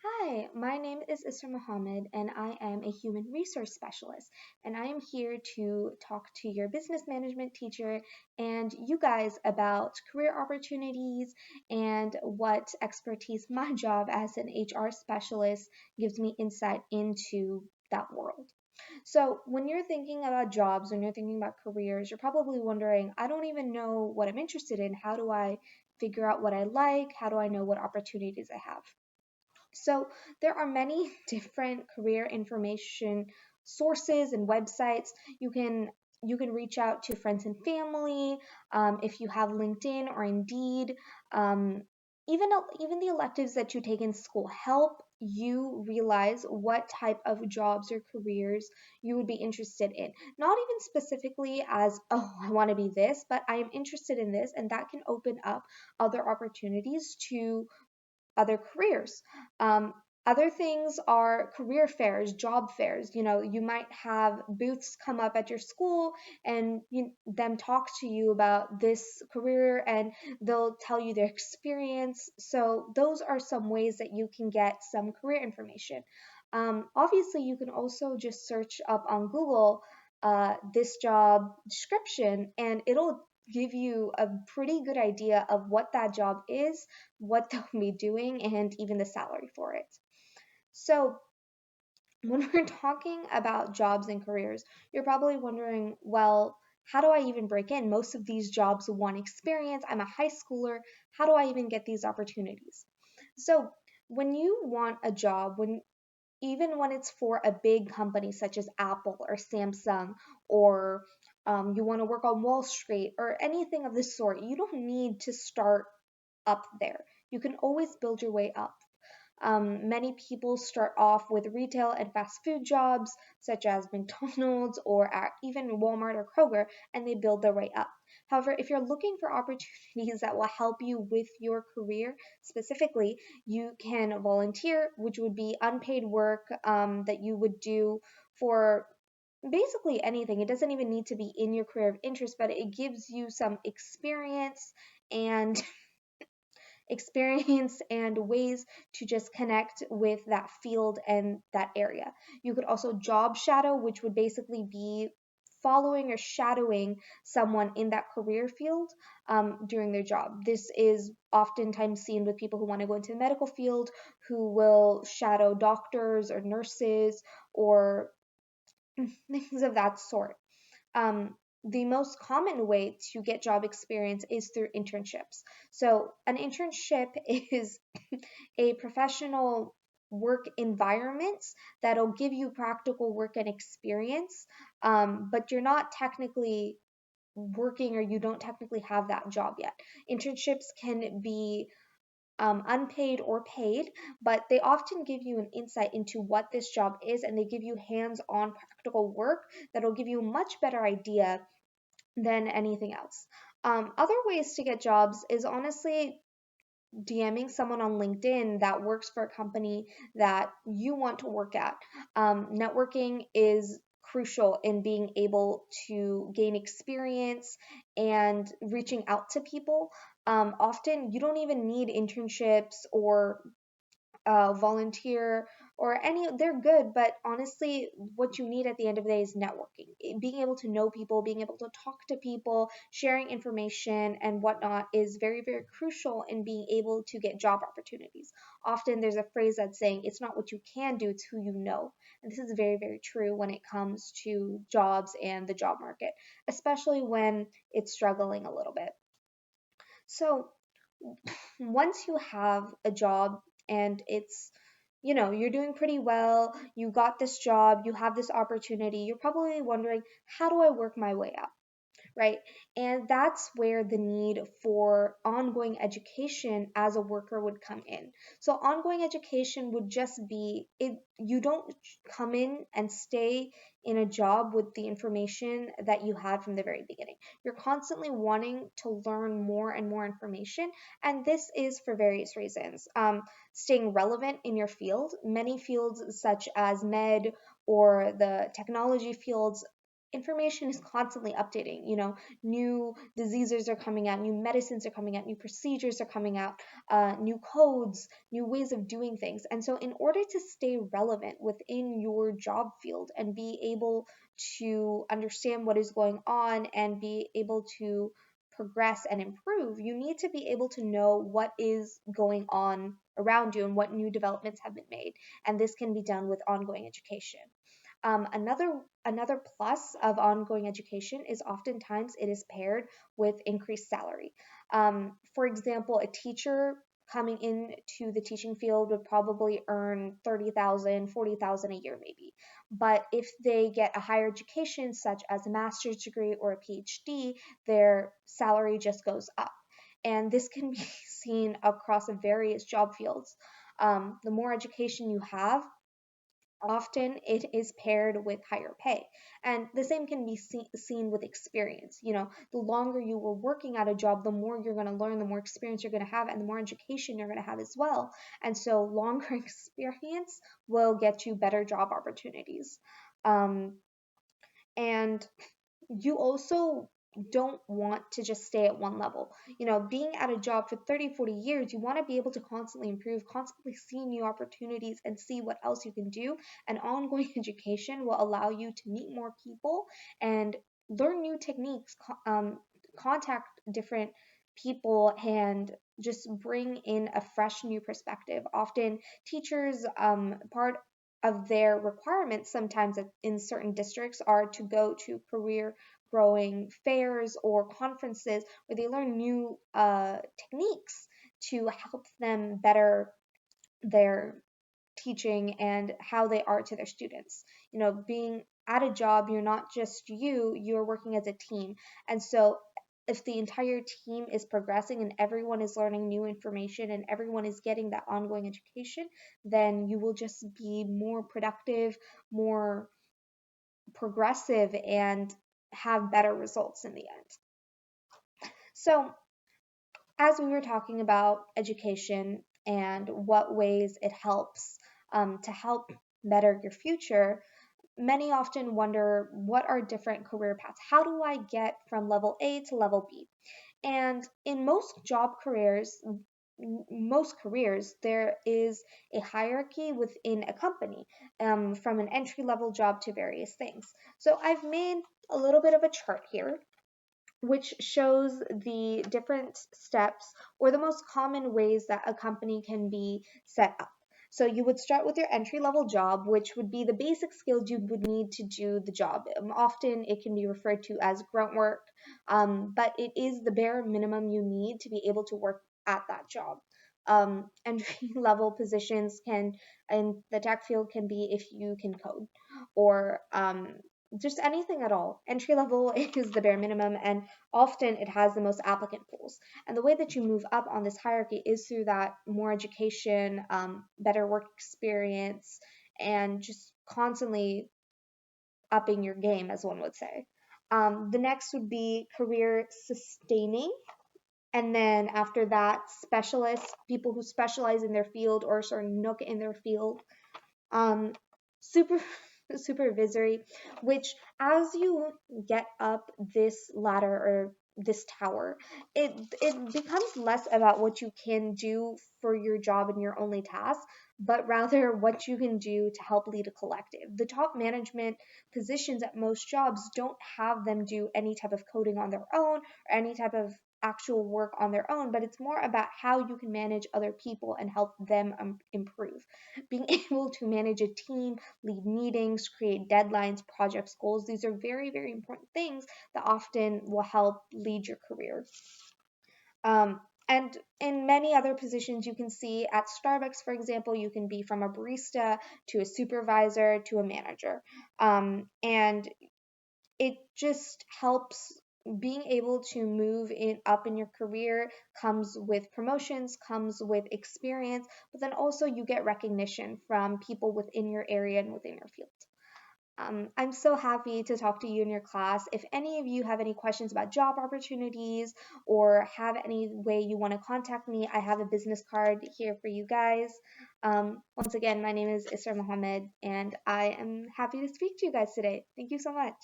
Hi, my name is Isra Mohammed, and I am a human resource specialist. And I am here to talk to your business management teacher and you guys about career opportunities and what expertise my job as an HR specialist gives me insight into that world. So, when you're thinking about jobs, when you're thinking about careers, you're probably wondering, I don't even know what I'm interested in. How do I figure out what I like? How do I know what opportunities I have? So there are many different career information sources and websites. You can you can reach out to friends and family if you have LinkedIn or Indeed. Um, even the electives that you take in school help you realize what type of jobs or careers you would be interested in. Not even specifically as, oh, I want to be this, but I am interested in this, and that can open up other opportunities to other careers. Um, Other things are career fairs, job fairs. You might have booths come up at your school and them talk to you about this career and they'll tell you their experience. So, those are some ways that you can get some career information. Obviously, you can also just search up on Google this job description and it'll give you a pretty good idea of what that job is, what they'll be doing, and even the salary for it. So, when we're talking about jobs and careers, you're probably wondering, well, how do I even break in? Most of these jobs want experience. I'm a high schooler. How do I even get these opportunities? So, when you want a job, even when it's for a big company such as Apple or Samsung, or you want to work on Wall Street or anything of this sort, you don't need to start up there. You can always build your way up. Many people start off with retail and fast food jobs, such as McDonald's or at even Walmart or Kroger, and they build their way up. However, if you're looking for opportunities that will help you with your career specifically, you can volunteer, which would be unpaid work that you would do for basically anything. It doesn't even need to be in your career of interest, but it gives you some and experience and ways to just connect with that field and that area. You could also job shadow, which would basically be following or shadowing someone in that career field during their job. This is oftentimes seen with people who want to go into the medical field who will shadow doctors or nurses or things of that sort. The most common way to get job experience is through internships. So, an internship is a professional work environment that'll give you practical work and experience, but you're not technically working or you don't technically have that job yet. Internships can be unpaid or paid, but they often give you an insight into what this job is and they give you hands on practical work that'll give you a much better idea than anything else. Other ways to get jobs is honestly DMing someone on LinkedIn that works for a company that you want to work at. Networking is crucial in being able to gain experience and reaching out to people. Often you don't even need internships or volunteer or any, they're good, but honestly what you need at the end of the day is networking. Being able to know people, being able to talk to people, sharing information and whatnot is very, very crucial in being able to get job opportunities. Often there's a phrase that's saying it's not what you can do, it's who you know, and this is very, very true when it comes to jobs and the job market, especially when it's struggling a little bit. So once you have a job and you're doing pretty well, you got this job, you have this opportunity, you're probably wondering, how do I work my way up? Right? And that's where the need for ongoing education as a worker would come in. So ongoing education would just be it you don't come in and stay in a job with the information that you had from the very beginning. You're constantly wanting to learn more and more information, and this is for various reasons. Staying relevant in your field, many fields such as med or the technology fields information is constantly updating. New diseases are coming out, new medicines are coming out, new procedures are coming out, new codes, new ways of doing things. And so, in order to stay relevant within your job field and be able to understand what is going on and be able to progress and improve, you need to be able to know what is going on around you and what new developments have been made. And this can be done with ongoing education. Another plus of ongoing education is oftentimes it is paired with increased salary. For example, a teacher coming into the teaching field would probably earn 30,000, 40,000 a year maybe. But if they get a higher education such as a master's degree or a PhD, their salary just goes up. And this can be seen across various job fields. The more education you have, often it is paired with higher pay. And the same can be seen with experience. The longer you were working at a job, the more you're going to learn, the more experience you're going to have, and the more education you're going to have as well. And so, longer experience will get you better job opportunities. Um, and you also don't want to just stay at one level. Being at a job for 30, 40 years, you want to be able to constantly improve, constantly see new opportunities and see what else you can do. And ongoing education will allow you to meet more people and learn new techniques, contact different people, and just bring in a fresh new perspective. Often, teachers, part of their requirements sometimes in certain districts are to go to career growing fairs or conferences where they learn new techniques to help them better their teaching and how they are to their students. Being at a job, you're not just you're working as a team. And so if the entire team is progressing and everyone is learning new information and everyone is getting that ongoing education, then you will just be more productive, more progressive, and have better results in the end. So, as we were talking about education and what ways it helps to help better your future, many often wonder, what are different career paths? How do I get from level A to level B? And in most careers, there is a hierarchy within a company, from an entry level job to various things. So I've made a little bit of a chart here which shows the different steps or the most common ways that a company can be set up. So you would start with your entry level job, which would be the basic skills you would need to do the job. Often it can be referred to as grunt work, but it is the bare minimum you need to be able to work at that job. Entry level positions can in the tech field can be if you can code or just anything at all. Entry level is the bare minimum, and often it has the most applicant pools. And the way that you move up on this hierarchy is through that more education, better work experience, and just constantly upping your game, as one would say. The next would be career sustaining. And then after that, specialists, people who specialize in their field or sort of nook in their field. um, super Supervisory, which as you get up this ladder or this tower, it becomes less about what you can do for your job and your only task, but rather what you can do to help lead a collective. The top management positions at most jobs don't have them do any type of coding on their own or any type of actual work on their own, but it's more about how you can manage other people and help them improve. Being able to manage a team, lead meetings, create deadlines, projects, goals, these are very, very important things that often will help lead your career. And in many other positions, you can see at Starbucks, for example, you can be from a barista to a supervisor to a manager. And it just helps. Being able to move in up in your career comes with promotions, comes with experience, but then also you get recognition from people within your area and within your field. I'm so happy to talk to you in your class. If any of you have any questions about job opportunities or have any way you want to contact me, I have a business card here for you guys. Once again, my name is Isra Mohammed, and I am happy to speak to you guys today. Thank you so much.